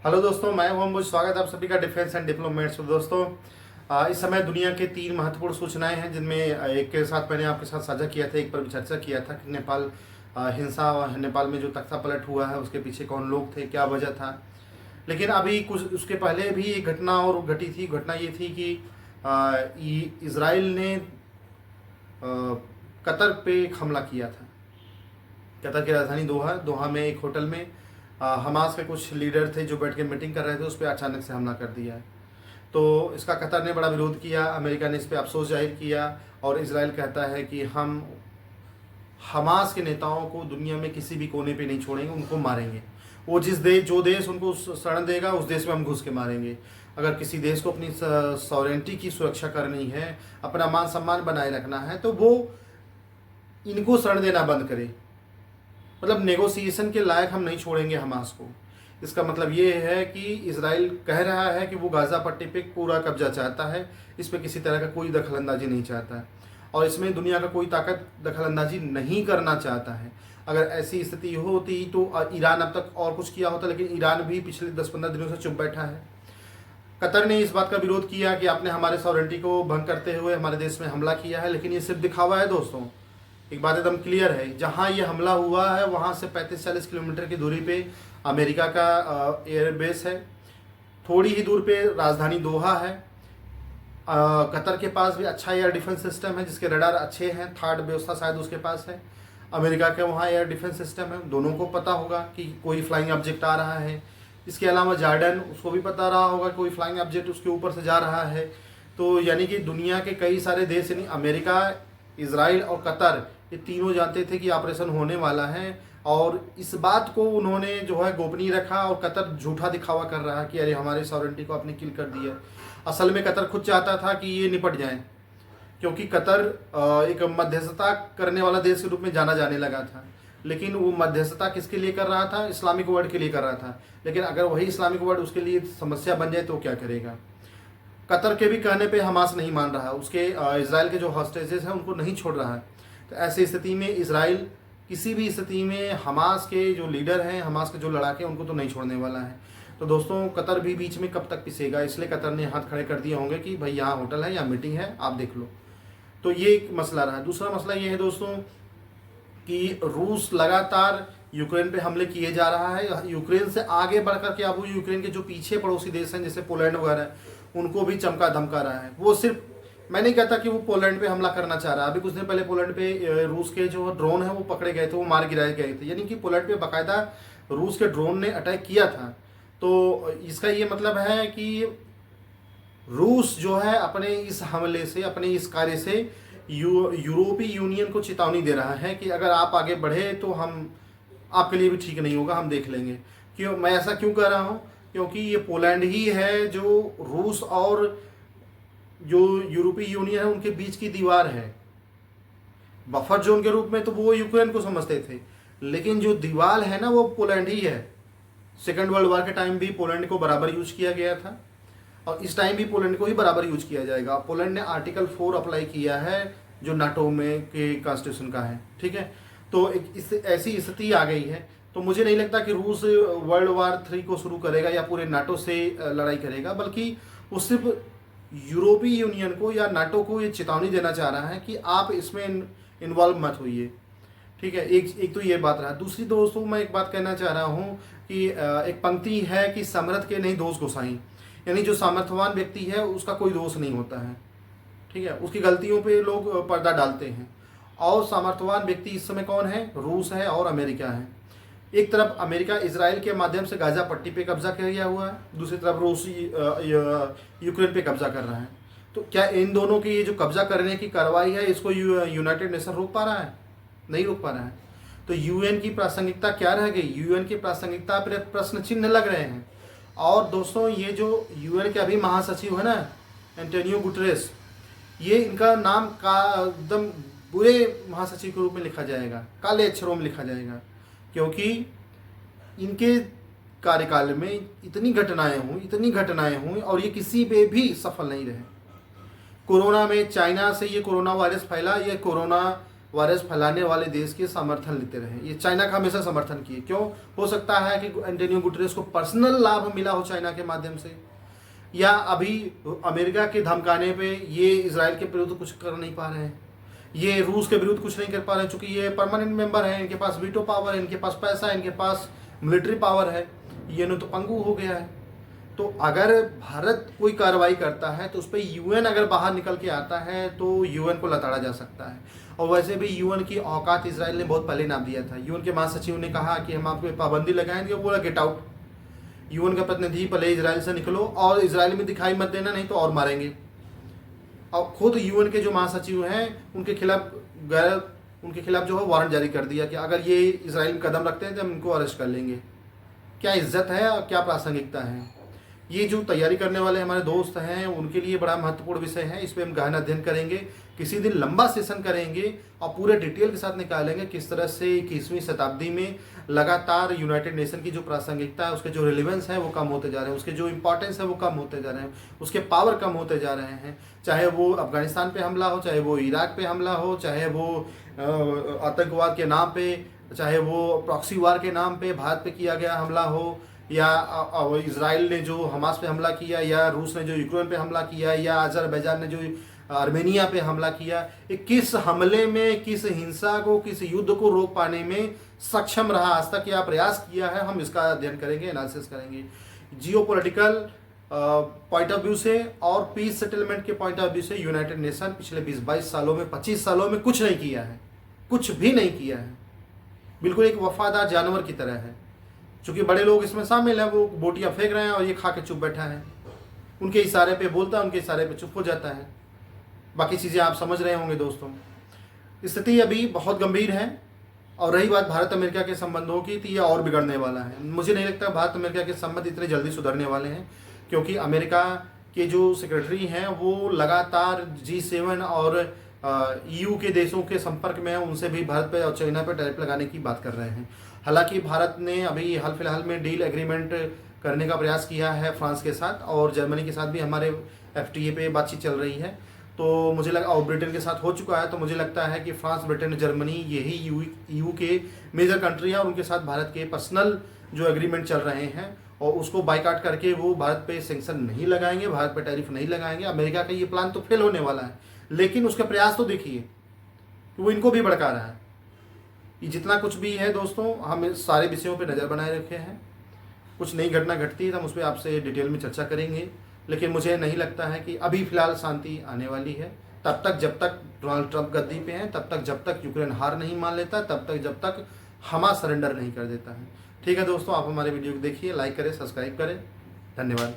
Hello दोस्तों, मैं हूं अंबुज। स्वागत है आप सभी का डिफेंस एंड डिप्लोमेट्स में। दोस्तों, इस समय दुनिया के 3 महत्वपूर्ण सूचनाएं हैं, जिनमें एक के साथ मैंने आपके साथ साझा किया था, एक पर भी चर्चा किया था कि नेपाल हिंसा, नेपाल में जो तख्ता पलट हुआ है उसके पीछे कौन लोग थे, क्या वजह था। लेकिन अभी कुछ उसके पहले भी एक घटना और घटी थी। घटना ये थी कि इसराइल ने कतर पे एक हमला किया था। कतर की राजधानी दोहा दोहा में एक होटल में हमास के कुछ लीडर थे जो बैठ के मीटिंग कर रहे थे, उस पर अचानक से हमला कर दिया है। तो इसका कतर ने बड़ा विरोध किया, अमेरिका ने इस पर अफसोस जाहिर किया और इसराइल कहता है कि हम हमास के नेताओं को दुनिया में किसी भी कोने पे नहीं छोड़ेंगे, उनको मारेंगे। वो जो देश उनको शरण देगा उस देश में हम घुस के मारेंगे। अगर किसी देश को अपनी सॉवरेंटी की सुरक्षा करनी है, अपना मान सम्मान बनाए रखना है, तो वो इनको शरण देना बंद करे। मतलब नेगोशिएशन के लायक हम नहीं छोड़ेंगे हमास को। इसका मतलब ये है कि इसराइल कह रहा है कि वो गाज़ा पट्टी पे पूरा कब्जा चाहता है, इस पर किसी तरह का कोई दखलंदाजी नहीं चाहता है और इसमें दुनिया का कोई ताकत दखलंदाजी नहीं करना चाहता है। अगर ऐसी स्थिति होती तो ईरान अब तक और कुछ किया होता, लेकिन ईरान भी पिछले 10-15 दिनों से चुप बैठा है। कतर ने इस बात का विरोध किया कि आपने हमारे सॉवरेंटी को भंग करते हुए हमारे देश में हमला किया है, लेकिन ये सिर्फ दिखावा है। दोस्तों, एक बात एकदम क्लियर है, जहां ये हमला हुआ है वहां से 35-40 किलोमीटर की दूरी पे अमेरिका का एयरबेस है। थोड़ी ही दूर पे राजधानी दोहा है। कतर के पास भी अच्छा एयर डिफेंस सिस्टम है, जिसके रडार अच्छे हैं। थर्ड व्यवस्था शायद उसके पास है। अमेरिका के वहाँ एयर डिफेंस सिस्टम है। दोनों को पता होगा कि कोई फ्लाइंग ऑब्जेक्ट आ रहा है। इसके अलावा जॉर्डन, उसको भी पता रहा होगा कोई फ्लाइंग ऑब्जेक्ट उसके ऊपर से जा रहा है। तो यानी कि दुनिया के कई सारे देश, यानी अमेरिका, इसराइल और कतर, ये तीनों जानते थे कि ऑपरेशन होने वाला है और इस बात को उन्होंने जो है गोपनीय रखा और कतर झूठा दिखावा कर रहा है कि अरे हमारे सॉवरेंटी को आपने किल कर दिया। असल में कतर खुद चाहता था कि ये निपट जाए, क्योंकि कतर एक मध्यस्थता करने वाला देश के रूप में जाना जाने लगा था। लेकिन वो मध्यस्थता किसके लिए कर रहा था? इस्लामिक वर्ल्ड के लिए कर रहा था। लेकिन अगर वही इस्लामिक वर्ल्ड उसके लिए समस्या बन जाए तो क्या करेगा? कतर के भी कहने पे हमास नहीं मान रहा है, उसके इसराइल के जो हॉस्टेजेस हैं उनको नहीं छोड़ रहा है। तो ऐसी स्थिति में इसराइल किसी भी स्थिति में हमास के जो लीडर हैं, हमास के जो लड़ाके, उनको तो नहीं छोड़ने वाला है। तो दोस्तों, कतर भी बीच में कब तक पिसेगा, इसलिए कतर ने हाथ खड़े कर दिए होंगे कि भाई यहाँ होटल है, यहाँ मीटिंग है, आप देख लो। तो ये एक मसला रहा। दूसरा मसला ये है दोस्तों कि रूस लगातार यूक्रेन पे हमले किए जा रहा है। यूक्रेन से आगे बढ़कर के अब यूक्रेन के जो पीछे पड़ोसी देश हैं, जैसे पोलैंड वगैरह, उनको भी चमका धमका रहा है। वो सिर्फ, मैं नहीं कहता कि वो पोलैंड पे हमला करना चाह रहा है। अभी कुछ दिन पहले पोलैंड पे रूस के जो ड्रोन है वो पकड़े गए थे, वो मार गिराए गए थे। यानी कि पोलैंड पे बाकायदा रूस के ड्रोन ने अटैक किया था। तो इसका ये मतलब है कि रूस जो है अपने इस हमले से, अपने इस कार्य से यूरोपीय यूनियन को चेतावनी दे रहा है कि अगर आप आगे बढ़े तो हम आपके लिए भी ठीक नहीं होगा, हम देख लेंगे। क्यों मैं ऐसा क्यों कह रहा हूँ? क्योंकि ये पोलैंड ही है जो रूस और जो यूरोपीय यूनियन है उनके बीच की दीवार है। बफर जोन के रूप में तो वो यूक्रेन को समझते थे, लेकिन जो दीवार है ना, वो पोलैंड ही है। सेकेंड वर्ल्ड वॉर के टाइम भी पोलैंड को बराबर यूज किया गया था और इस टाइम भी पोलैंड को ही बराबर यूज किया जाएगा। पोलैंड ने आर्टिकल 4 अप्लाई किया है जो नाटो में के कॉन्स्टिट्यूशन का है, ठीक है। तो ऐसी स्थिति आ गई है। तो मुझे नहीं लगता कि रूस वर्ल्ड वॉर 3 को शुरू करेगा या पूरे नाटो से लड़ाई करेगा, बल्कि वो सिर्फ यूरोपीय यूनियन को या नाटो को ये चेतावनी देना चाह रहा है कि आप इसमें इन्वॉल्व मत होइए, ठीक है। एक तो ये बात रहा। दूसरी दोस्तों, मैं एक बात कहना चाह रहा हूँ कि एक पंक्ति है कि समर्थ के नहीं दोष गोसाई, यानी जो सामर्थ्यवान व्यक्ति है उसका कोई दोष नहीं होता है, ठीक है। उसकी गलतियों पे लोग पर्दा डालते हैं। और सामर्थ्यवान व्यक्ति इस समय कौन है? रूस है और अमेरिका है। एक तरफ अमेरिका इसराइल के माध्यम से गाजा पट्टी पे कब्जा किया हुआ है, दूसरी तरफ रूस यूक्रेन पे कब्जा कर रहा है। तो क्या इन दोनों की ये जो कब्जा करने की कार्रवाई है, इसको यूनाइटेड नेशन रोक पा रहा है? नहीं रोक पा रहा है। तो यूएन की प्रासंगिकता क्या रह गई? यूएन की प्रासंगिकता पर प्रश्न चिन्ह लग रहे हैं। और दोस्तों, ये जो यूएन के अभी महासचिव है ना, एंटोनियो गुटेरेस, ये इनका नाम का एकदम बुरे महासचिव के रूप में लिखा जाएगा, काले अक्षरों में लिखा जाएगा, क्योंकि इनके कार्यकाल में इतनी घटनाएं हुई और ये किसी पे भी सफल नहीं रहे। कोरोना में चाइना से ये कोरोना वायरस फैला, ये कोरोना वायरस फैलाने वाले देश के समर्थन लेते रहे। ये चाइना का हमेशा समर्थन किए। क्यों? हो सकता है कि एंटोनियो गुटेरेस को पर्सनल लाभ मिला हो चाइना के माध्यम से, या अभी अमेरिका के धमकाने पे ये इजराइल के विरुद्ध कुछ कर नहीं पा रहे हैं, ये रूस के विरुद्ध कुछ नहीं कर पा रहे हैं, चूंकि ये परमानेंट मेंबर है, इनके पास वीटो पावर है, इनके पास पैसा है, इनके पास मिलिट्री पावर है। ये न तो पंगु हो गया है। तो अगर भारत कोई कार्रवाई करता है तो उस पर यूएन अगर बाहर निकल के आता है तो यूएन को लताड़ा जा सकता है। और वैसे भी यूएन की औकात इजराइल ने बहुत पहले नाम दिया था। यूएन के महासचिव ने कहा कि हम आपको पाबंदी लगाएंगे, बोला गेट आउट। यूएन का प्रतिनिधि पहले इजराइल से निकलो और इजराइल में दिखाई मत देना, नहीं तो और मारेंगे। और खुद यूएन के जो महासचिव हैं उनके खिलाफ जो है वारंट जारी कर दिया कि अगर ये इजराइल में कदम रखते हैं तो हम इनको अरेस्ट कर लेंगे। क्या इज्जत है और क्या प्रासंगिकता है। ये जो तैयारी करने वाले हमारे दोस्त हैं उनके लिए बड़ा महत्वपूर्ण विषय है। इस पर हम गहन अध्ययन करेंगे, किसी दिन लंबा सेशन करेंगे और पूरे डिटेल के साथ निकालेंगे किस तरह से 21वीं शताब्दी में लगातार यूनाइटेड नेशन की जो प्रासंगिकता है, उसके जो रिलेवेंस है वो कम होते जा रहे हैं, उसके जो इंपॉर्टेंस है वो कम होते जा रहे हैं, उसके पावर कम होते जा रहे हैं। चाहे वो अफगानिस्तान पे हमला हो, चाहे वो इराक पे हमला हो, चाहे वो आतंकवाद के नाम पे, चाहे वो प्रॉक्सी वार के नाम पे भारत पे किया गया हमला हो, या इजराइल ने जो हमास पे हमला किया, या रूस ने जो यूक्रेन पे हमला किया, या अजरबैजान ने जो आर्मेनिया पे हमला किया। किस हमले में, किस हिंसा को, किस युद्ध को रोक पाने में सक्षम रहा आज तक, या प्रयास किया है, हम इसका अध्ययन करेंगे, एनालिसिस करेंगे जियोपॉलिटिकल पॉइंट ऑफ व्यू से और पीस सेटलमेंट के पॉइंट ऑफ व्यू से। यूनाइटेड नेशन पिछले 20-22 सालों में, 25 सालों में कुछ नहीं किया है, कुछ भी नहीं किया है। बिल्कुल एक वफादार जानवर की तरह है। चूंकि बड़े लोग इसमें शामिल हैं, वो बोटियां फेंक रहे हैं और ये खा के चुप बैठा है। उनके इशारे पे बोलता है, उनके इशारे पे चुप हो जाता है। बाकी चीज़ें आप समझ रहे होंगे दोस्तों। स्थिति अभी बहुत गंभीर है। और रही बात भारत अमेरिका के संबंधों की, तो ये और बिगड़ने वाला है। मुझे नहीं लगता भारत अमेरिका के संबंध इतने जल्दी सुधरने वाले हैं, क्योंकि अमेरिका के जो सेक्रेटरी हैं वो लगातार G7 और EU के देशों के संपर्क में है। उनसे भी भारत पे और चाइना पे टैरिफ लगाने की बात कर रहे हैं। हालांकि भारत ने अभी हाल फिलहाल में डील एग्रीमेंट करने का प्रयास किया है फ्रांस के साथ, और जर्मनी के साथ भी हमारे FTA पे बातचीत चल रही है। तो मुझे लगा, और ब्रिटेन के साथ हो चुका है, तो मुझे लगता है कि फ्रांस, ब्रिटेन, जर्मनी यही EU के मेजर कंट्री हैं और उनके साथ भारत के पर्सनल जो एग्रीमेंट चल रहे हैं और उसको बाइकाट करके वो भारत पे सेंक्शन नहीं लगाएंगे, भारत पे टैरिफ नहीं लगाएंगे। अमेरिका का ये प्लान तो फेल होने वाला है, लेकिन उसके प्रयास तो देखिए, वो इनको भी भड़का रहा है। ये जितना कुछ भी है दोस्तों, हम सारे विषयों पे नज़र बनाए रखे हैं। कुछ नई घटना घटती है तो हम उस पर आपसे डिटेल में चर्चा करेंगे, लेकिन मुझे नहीं लगता है कि अभी फ़िलहाल शांति आने वाली है। तब तक जब तक डोनाल्ड ट्रंप गद्दी पे हैं, तब तक जब तक यूक्रेन हार नहीं मान लेता, तब तक जब तक हमास सरेंडर नहीं कर देता है। ठीक है दोस्तों, आप हमारे वीडियो को देखिए, लाइक करें, सब्सक्राइब करें। धन्यवाद।